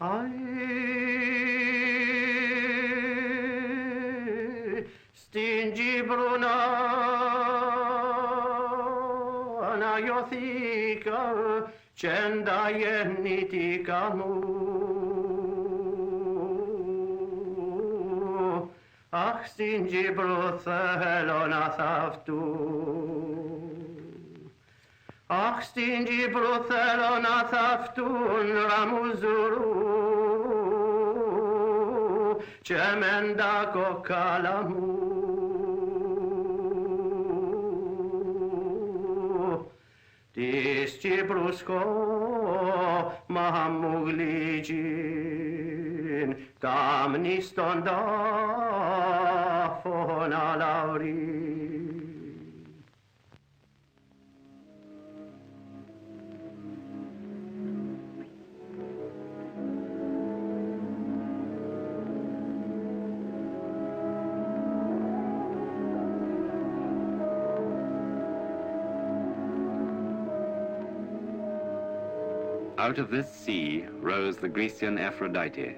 Ai, stingi bruna anagiothika, cenda yennitika mu. Ach, stingi bruthelon athaftu. Ach, stingi bruthelon athaftun ramuzuru, cemenda kokalamu. Disci brusco mahamugligin, damniston da fona lauri. Out of this sea rose the Grecian Aphrodite.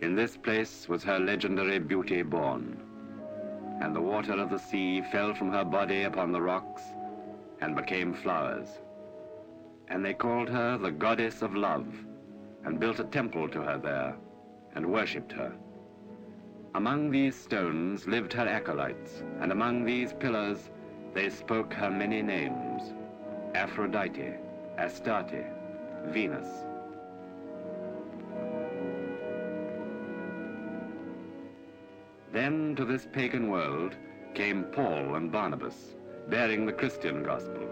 In this place was her legendary beauty born. And the water of the sea fell from her body upon the rocks and became flowers. And they called her the goddess of love, and built a temple to her there, and worshipped her. Among these stones lived her acolytes, and among these pillars they spoke her many names: Aphrodite, Astarte, Venus. Then to this pagan world came Paul and Barnabas, bearing the Christian gospel.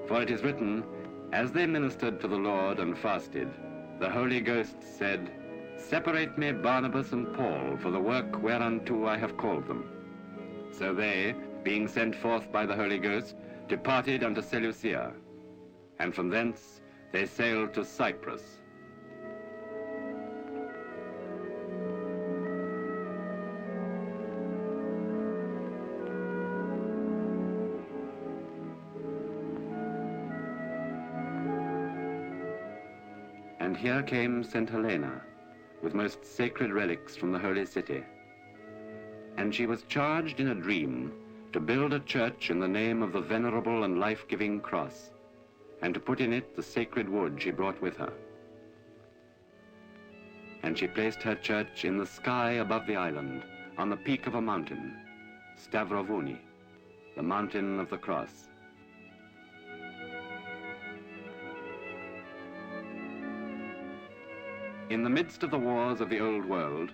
For it is written, as they ministered to the Lord and fasted, the Holy Ghost said, Separate me Barnabas and Paul for the work whereunto I have called them. So they, being sent forth by the Holy Ghost, departed unto Seleucia, and from thence they sailed to Cyprus. And here came St. Helena, with most sacred relics from the holy city. And she was charged in a dream to build a church in the name of the venerable and life-giving cross, and to put in it the sacred wood she brought with her. And she placed her church in the sky above the island, on the peak of a mountain, Stavrovouni, the mountain of the cross. In the midst of the wars of the old world,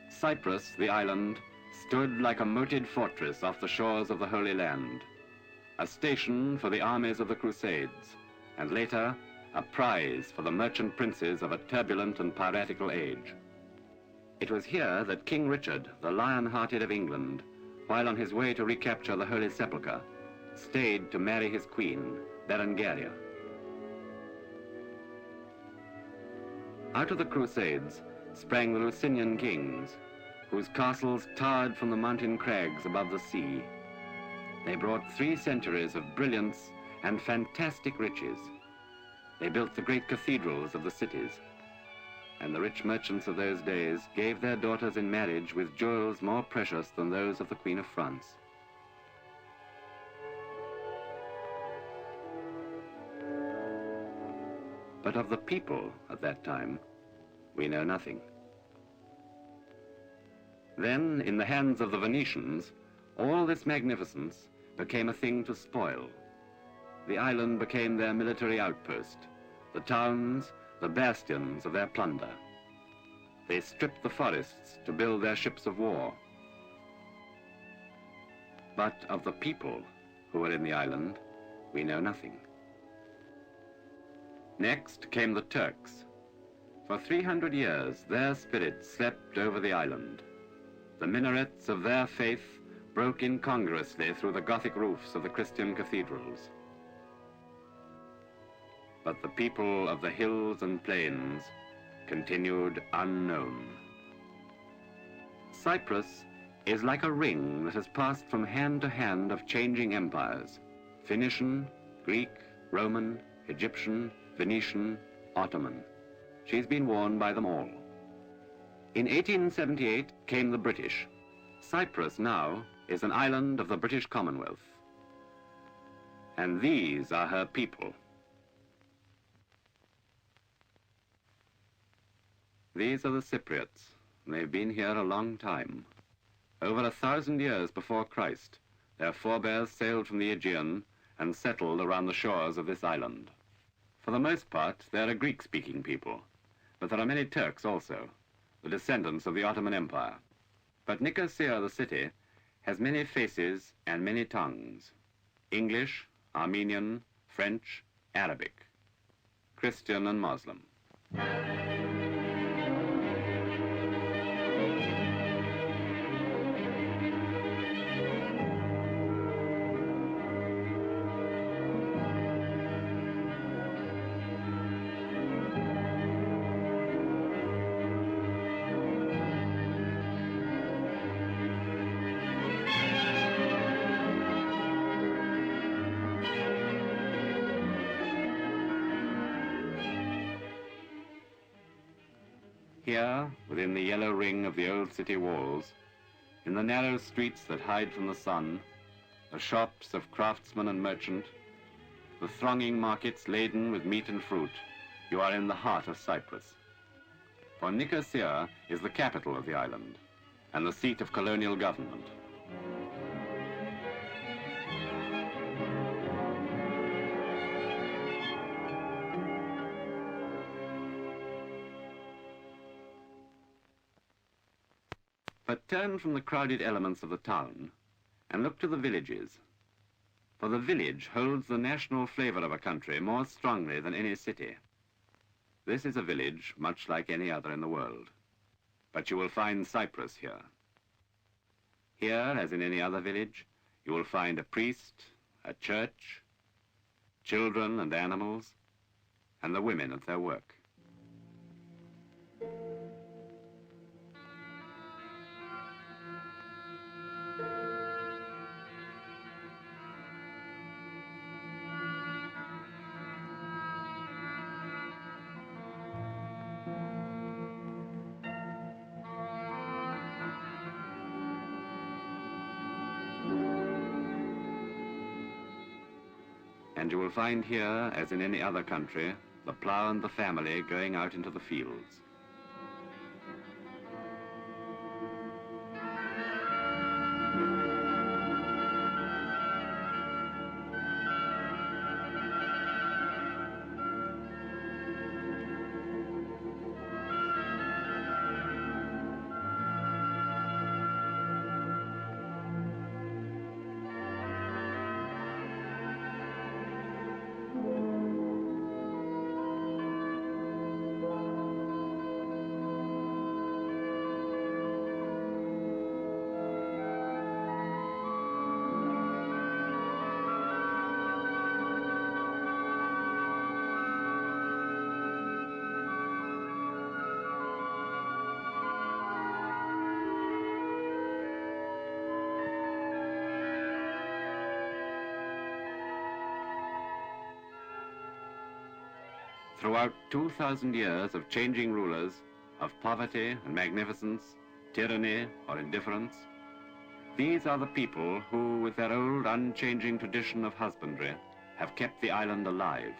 Cyprus, the island, stood like a moated fortress off the shores of the Holy Land, a station for the armies of the Crusades, and later, a prize for the merchant princes of a turbulent and piratical age. It was here that King Richard, the Lion-Hearted of England, while on his way to recapture the Holy Sepulchre, stayed to marry his queen, Berengaria. Out of the Crusades sprang the Lusignan kings, whose castles towered from the mountain crags above the sea. They brought 3 centuries of brilliance and fantastic riches. They built the great cathedrals of the cities, and the rich merchants of those days gave their daughters in marriage with jewels more precious than those of the Queen of France. But of the people at that time, we know nothing. Then, in the hands of the Venetians, all this magnificence became a thing to spoil. The island became their military outpost, the towns, the bastions of their plunder. They stripped the forests to build their ships of war. But of the people who were in the island, we know nothing. Next came the Turks. For 300 years, their spirit slept over the island. The minarets of their faith broke incongruously through the Gothic roofs of the Christian cathedrals. But the people of the hills and plains continued unknown. Cyprus is like a ring that has passed from hand to hand of changing empires: Phoenician, Greek, Roman, Egyptian, Venetian, Ottoman. She's been worn by them all. In 1878 came the British. Cyprus now is an island of the British Commonwealth. And these are her people. These are the Cypriots. They've been here a long time. Over 1,000 years before Christ, their forebears sailed from the Aegean and settled around the shores of this island. For the most part, they're a Greek-speaking people, but there are many Turks also, the descendants of the Ottoman Empire. But Nicosia, the city, has many faces and many tongues: English, Armenian, French, Arabic, Christian and Muslim. Here, within the yellow ring of the old city walls, in the narrow streets that hide from the sun, the shops of craftsman and merchant, the thronging markets laden with meat and fruit, you are in the heart of Cyprus. For Nicosia is the capital of the island and the seat of colonial government. But turn from the crowded elements of the town and look to the villages. For the village holds the national flavor of a country more strongly than any city. This is a village much like any other in the world. But you will find Cyprus here. Here, as in any other village, you will find a priest, a church, children and animals, and the women at their work. And you will find here, as in any other country, the plough and the family going out into the fields. Throughout 2,000 years of changing rulers, of poverty and magnificence, tyranny or indifference, these are the people who, with their old unchanging tradition of husbandry, have kept the island alive.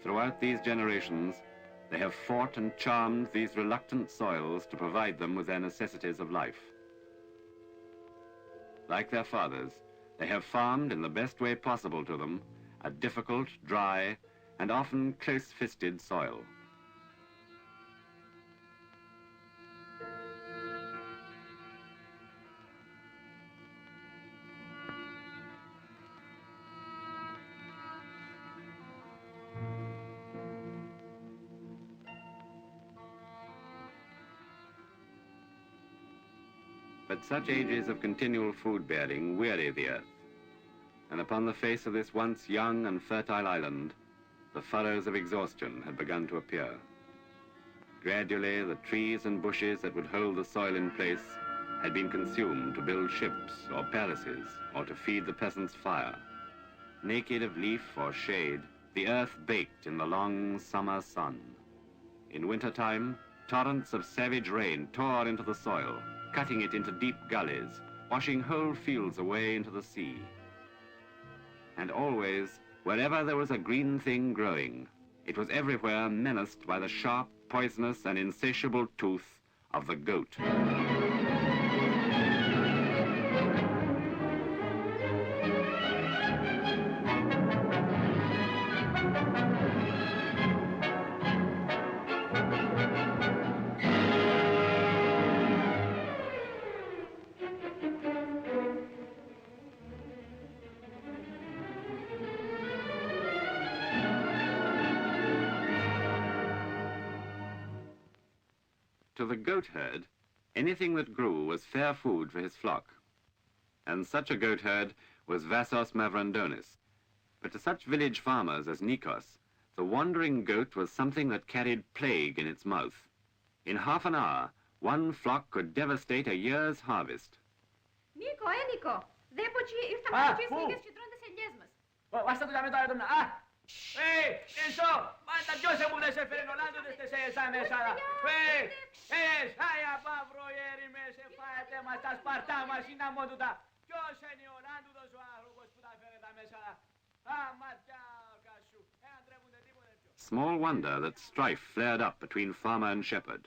Throughout these generations, they have fought and charmed these reluctant soils to provide them with their necessities of life. Like their fathers, they have farmed in the best way possible to them a difficult, dry, and often close-fisted soil. But such ages of continual food-bearing weary the earth, and upon the face of this once young and fertile island, the furrows of exhaustion had begun to appear. Gradually, the trees and bushes that would hold the soil in place had been consumed to build ships or palaces or to feed the peasants' fire. Naked of leaf or shade, the earth baked in the long summer sun. In wintertime, torrents of savage rain tore into the soil, cutting it into deep gullies, washing whole fields away into the sea. And always, wherever there was a green thing growing, it was everywhere menaced by the sharp, poisonous, and insatiable tooth of the goat. To the goat herd, anything that grew was fair food for his flock. And such a goat herd was Vassos Mavrandonis. But to such village farmers as Nikos, the wandering goat was something that carried plague in its mouth. In half an hour, one flock could devastate a year's harvest. Νίκο, Νίκο, δέπω και ήρθαν κάποιες νίκες και τρώνε τις ελιές μας. Βάστα του λαμετά τον... Ενσώ, μάτα ποιος μου δεν σε φέρνει Ολλάντο δεν σε σαν εσάρα. Άια παύρο ιέρι με σε φάετε μας τα σπαρτά μας είναι αμόντουτα. Ποιος είναι ο Ολλάντουδος ο άνθρωπος που τα φέρνει τα μέσα. Ματιά κασού, τρέπονται τίποτε πιο. Small wonder that strife flared up between farmer and shepherd.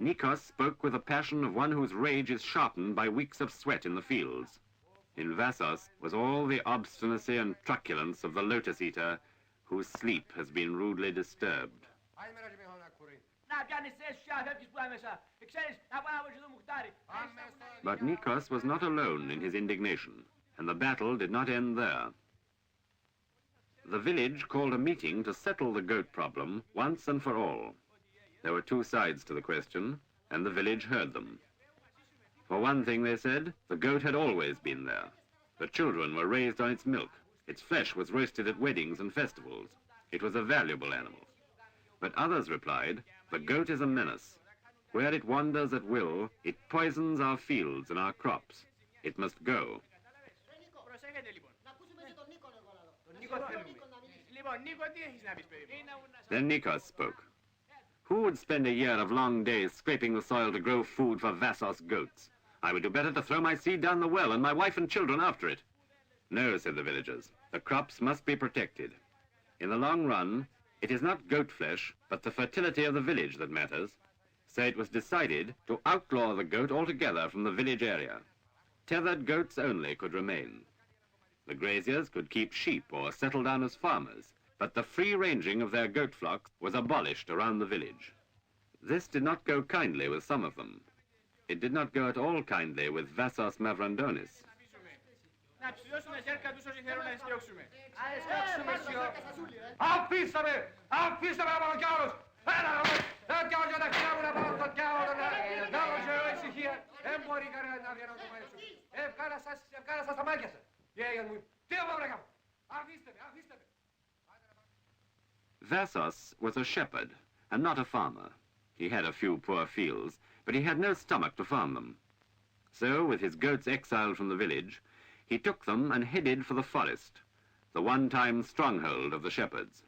Nikos spoke with the passion of one whose rage is sharpened by weeks of sweat in the fields. In Vassos was all the obstinacy and truculence of the lotus-eater whose sleep has been rudely disturbed. But Nikos was not alone in his indignation, and the battle did not end there. The village called a meeting to settle the goat problem once and for all. There were two sides to the question, and the village heard them. For one thing, they said, the goat had always been there. The children were raised on its milk. Its flesh was roasted at weddings and festivals. It was a valuable animal. But others replied, the goat is a menace. Where it wanders at will, it poisons our fields and our crops. It must go. Then Nikos spoke. Who would spend a year of long days scraping the soil to grow food for Vassos goats? I would do better to throw my seed down the well and my wife and children after it. No, said the villagers, the crops must be protected. In the long run, it is not goat flesh, but the fertility of the village that matters. So it was decided to outlaw the goat altogether from the village area. Tethered goats only could remain. The graziers could keep sheep or settle down as farmers, but the free ranging of their goat flocks was abolished around the village. This did not go kindly with some of them. It did not go at all kindly with Vassos Mavrandonis. Vassos was a shepherd and not a farmer. He had a few poor fields, but he had no stomach to farm them. So, with his goats exiled from the village, he took them and headed for the forest, the one-time stronghold of the shepherds.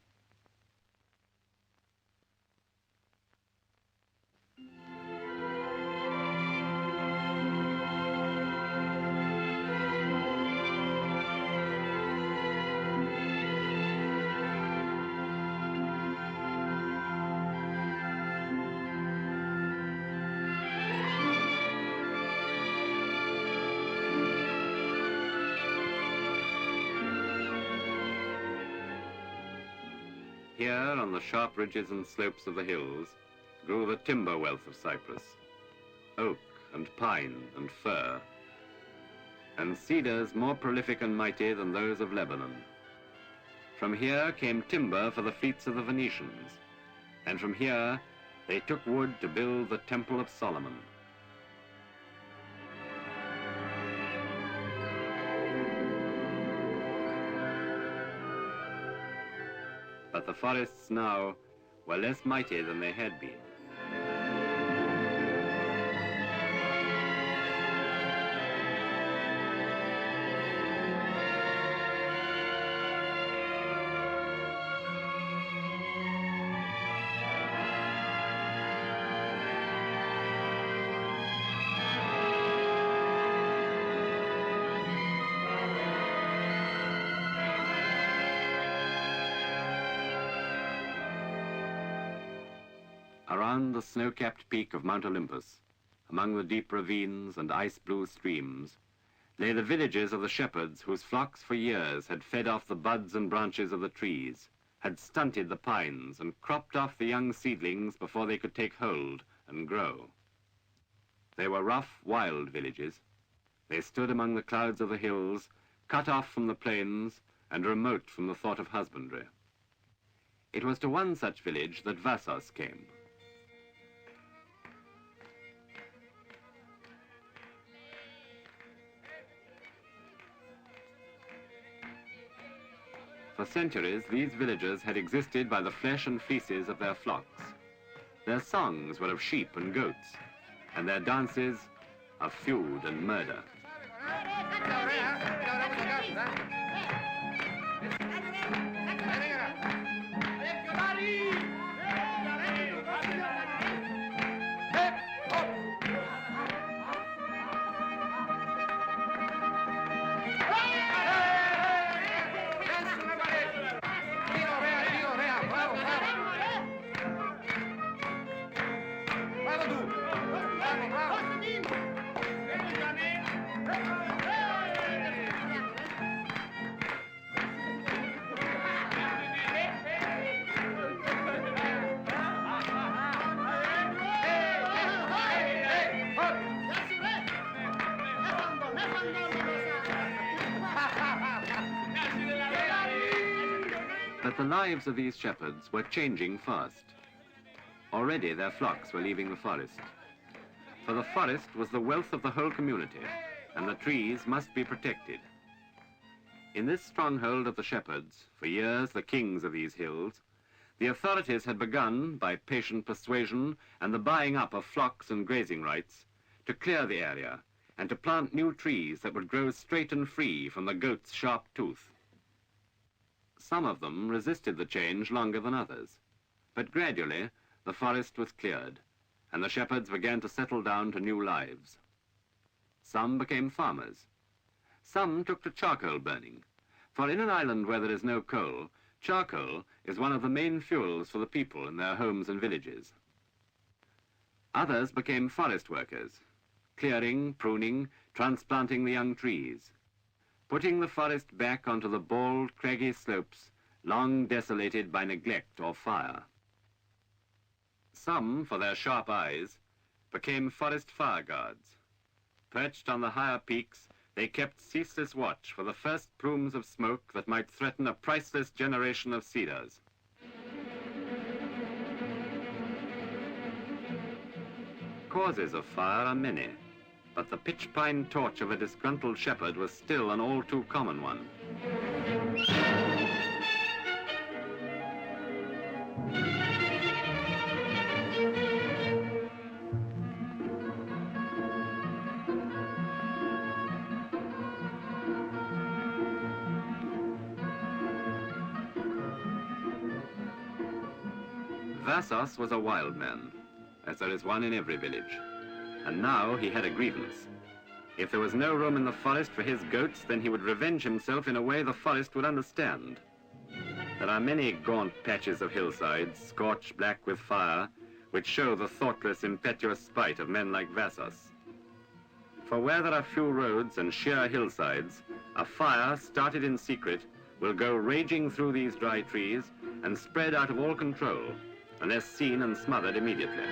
Here, on the sharp ridges and slopes of the hills, grew the timber wealth of Cyprus, oak and pine and fir, and cedars more prolific and mighty than those of Lebanon. From here came timber for the fleets of the Venetians, and from here they took wood to build the Temple of Solomon. But the forests now were less mighty than they had been. Around the snow-capped peak of Mount Olympus, among the deep ravines and ice-blue streams, lay the villages of the shepherds whose flocks for years had fed off the buds and branches of the trees, had stunted the pines and cropped off the young seedlings before they could take hold and grow. They were rough, wild villages. They stood among the clouds of the hills, cut off from the plains and remote from the thought of husbandry. It was to one such village that Vassos came. For centuries, these villagers had existed by the flesh and fleeces of their flocks. Their songs were of sheep and goats, and their dances of feud and murder. But the lives of these shepherds were changing fast. Already their flocks were leaving the forest. For the forest was the wealth of the whole community, and the trees must be protected. In this stronghold of the shepherds, for years the kings of these hills, the authorities had begun, by patient persuasion and the buying up of flocks and grazing rights, to clear the area and to plant new trees that would grow straight and free from the goat's sharp tooth. Some of them resisted the change longer than others, but gradually the forest was cleared, and the shepherds began to settle down to new lives. Some became farmers. Some took to charcoal burning, for in an island where there is no coal, charcoal is one of the main fuels for the people in their homes and villages. Others became forest workers, clearing, pruning, transplanting the young trees, putting the forest back onto the bald, craggy slopes long desolated by neglect or fire. Some, for their sharp eyes, became forest fire guards. Perched on the higher peaks, they kept ceaseless watch for the first plumes of smoke that might threaten a priceless generation of cedars. Causes of fire are many, but the pitch pine torch of a disgruntled shepherd was still an all too common one. Vassos was a wild man, as there is one in every village. And now he had a grievance. If there was no room in the forest for his goats, then he would revenge himself in a way the forest would understand. There are many gaunt patches of hillsides, scorched black with fire, which show the thoughtless, impetuous spite of men like Vassos. For where there are few roads and sheer hillsides, a fire started in secret will go raging through these dry trees and spread out of all control, unless seen and smothered immediately.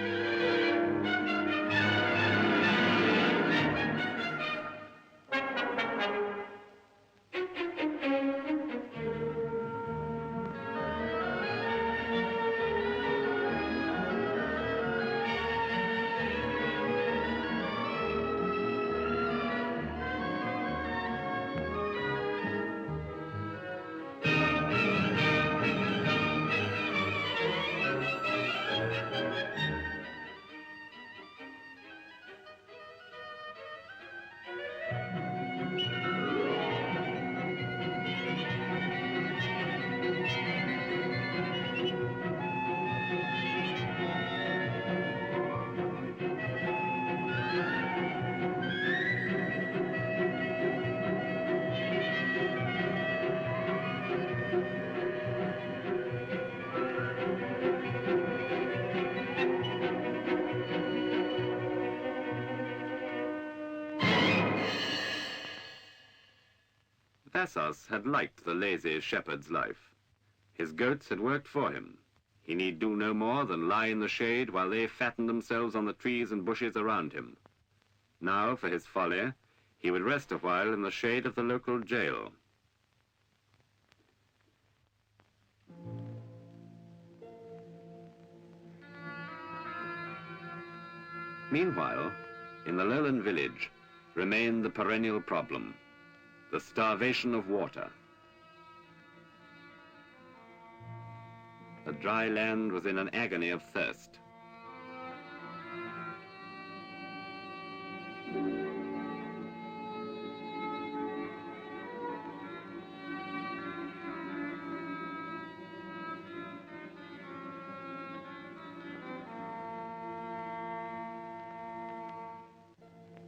Vassos had liked the lazy shepherd's life. His goats had worked for him. He need do no more than lie in the shade while they fattened themselves on the trees and bushes around him. Now, for his folly, he would rest a while in the shade of the local jail. Meanwhile, in the lowland village remained the perennial problem, the starvation of water. The dry land was in an agony of thirst.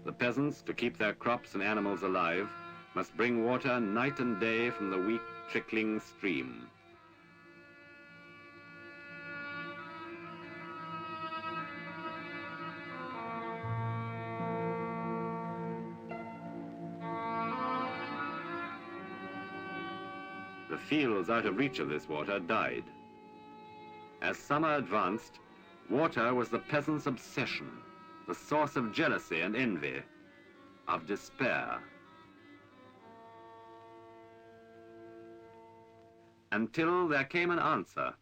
The peasants, to keep their crops and animals alive, must bring water night and day from the weak, trickling stream. The fields out of reach of this water died. As summer advanced, water was the peasants' obsession, the source of jealousy and envy, of despair. Until there came an answer.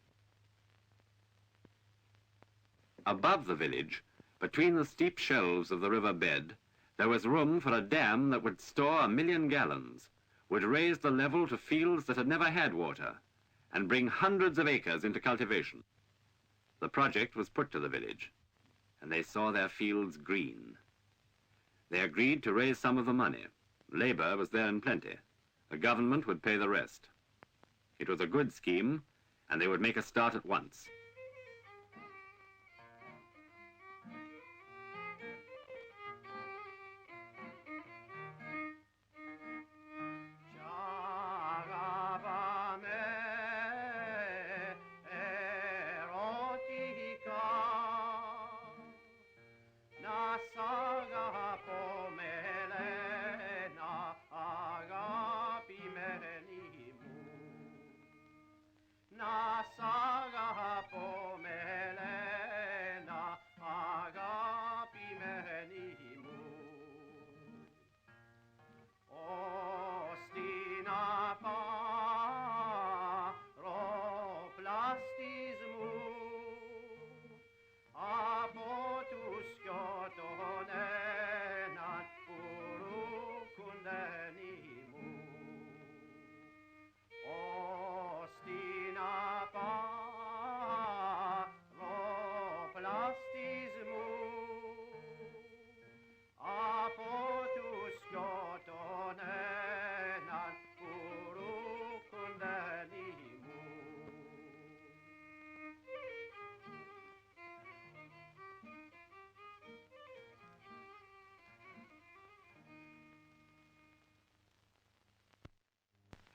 Above the village, between the steep shelves of the river bed, there was room for a dam that would store 1,000,000 gallons, would raise the level to fields that had never had water, and bring hundreds of acres into cultivation. The project was put to the village, and they saw their fields green. They agreed to raise some of the money. Labor was there in plenty. The government would pay the rest. It was a good scheme, and they would make a start at once.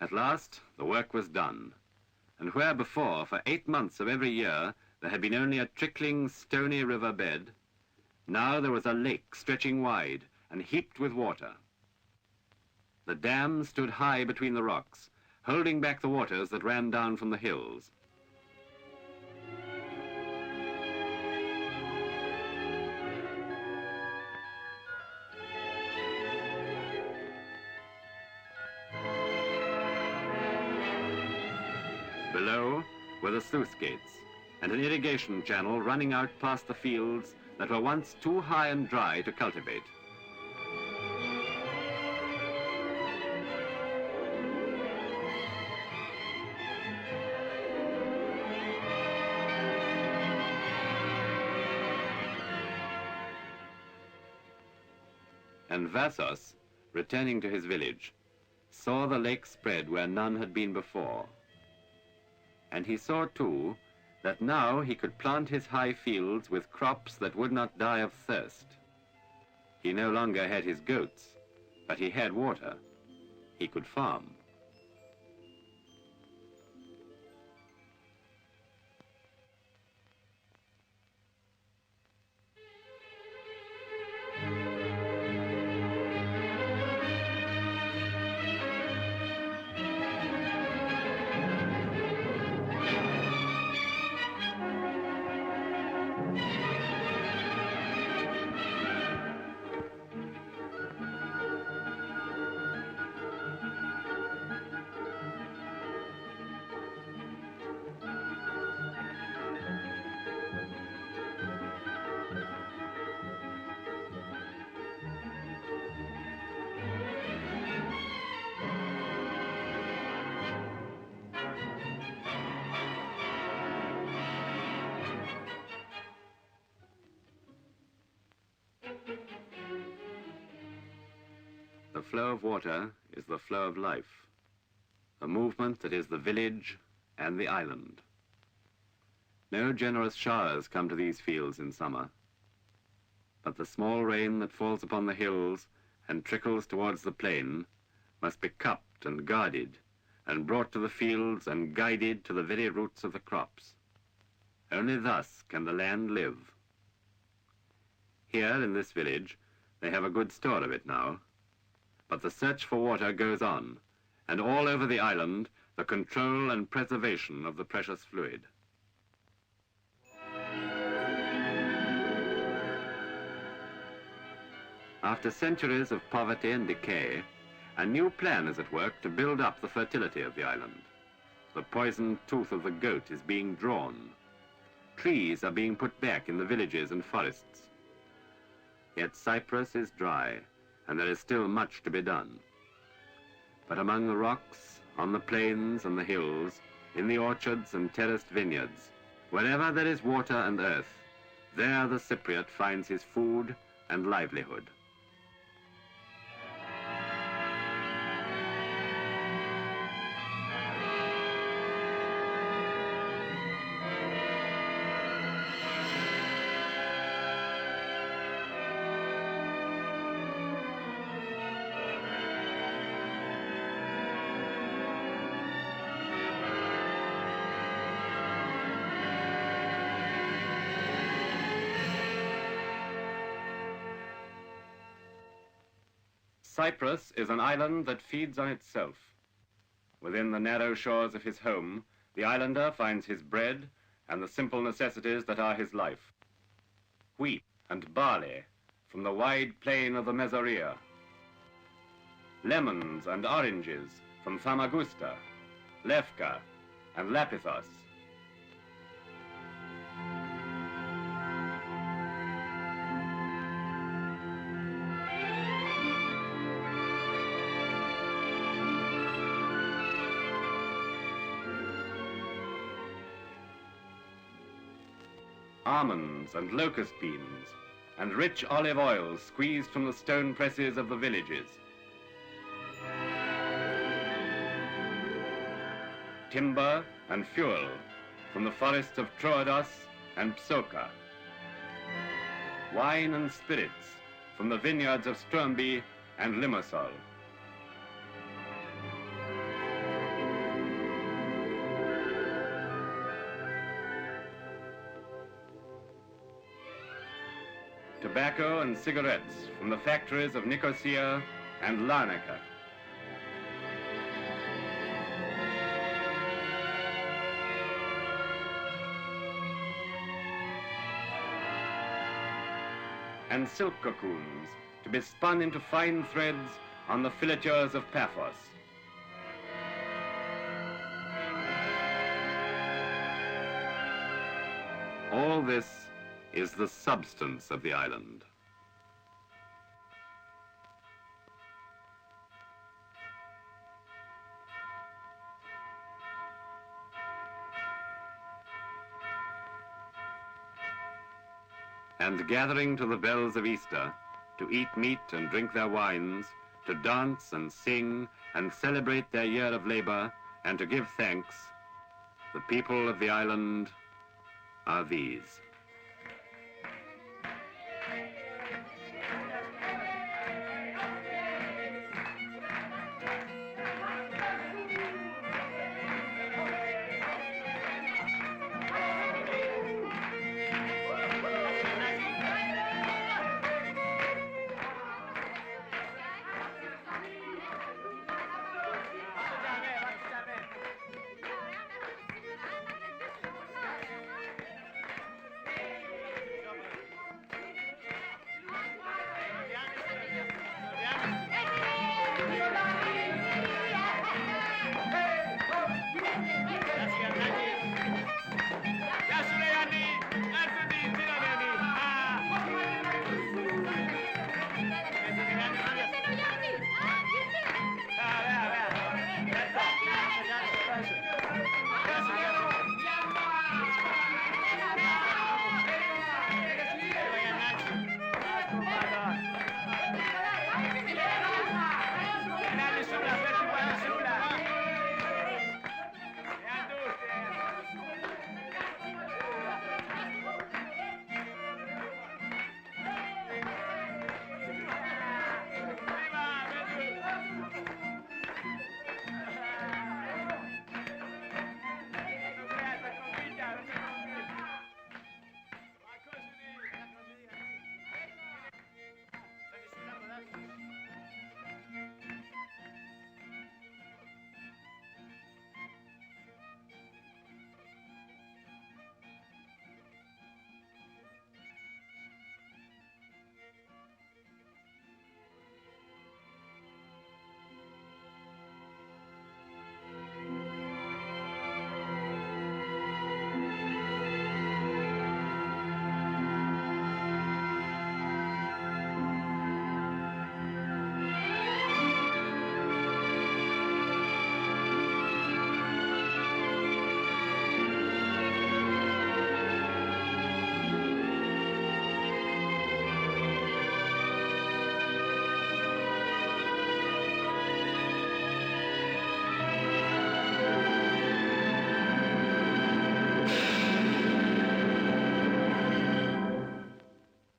At last, the work was done, and where before, for 8 months of every year, there had been only a trickling, stony river bed, now there was a lake stretching wide and heaped with water. The dam stood high between the rocks, holding back the waters that ran down from the hills. Below were the sluice gates and an irrigation channel running out past the fields that were once too high and dry to cultivate. And Vassos, returning to his village, saw the lake spread where none had been before. And he saw, too, that now he could plant his high fields with crops that would not die of thirst. He no longer had his goats, but he had water. He could farm. The flow of water is the flow of life, a movement that is the village and the island. No generous showers come to these fields in summer, but the small rain that falls upon the hills and trickles towards the plain must be cupped and guarded and brought to the fields and guided to the very roots of the crops. Only thus can the land live. Here in this village, they have a good store of it now, but the search for water goes on, and all over the island, the control and preservation of the precious fluid. After centuries of poverty and decay, a new plan is at work to build up the fertility of the island. The poisoned tooth of the goat is being drawn. Trees are being put back in the villages and forests. Yet Cyprus is dry, and there is still much to be done. But among the rocks, on the plains and the hills, in the orchards and terraced vineyards, wherever there is water and earth, there the Cypriot finds his food and livelihood. Cyprus is an island that feeds on itself. Within the narrow shores of his home, the islander finds his bread and the simple necessities that are his life. Wheat and barley from the wide plain of the Mesorea. Lemons and oranges from Famagusta, Lefka, and Lapithos. Almonds and locust beans, and rich olive oil squeezed from the stone presses of the villages. Timber and fuel from the forests of Troodos and Psoka. Wine and spirits from the vineyards of Stromby and Limassol. Tobacco and cigarettes from the factories of Nicosia and Larnaca. And silk cocoons to be spun into fine threads on the filatures of Paphos. All this is the substance of the island. And gathering to the bells of Easter, to eat meat and drink their wines, to dance and sing and celebrate their year of labor, and to give thanks, the people of the island are these.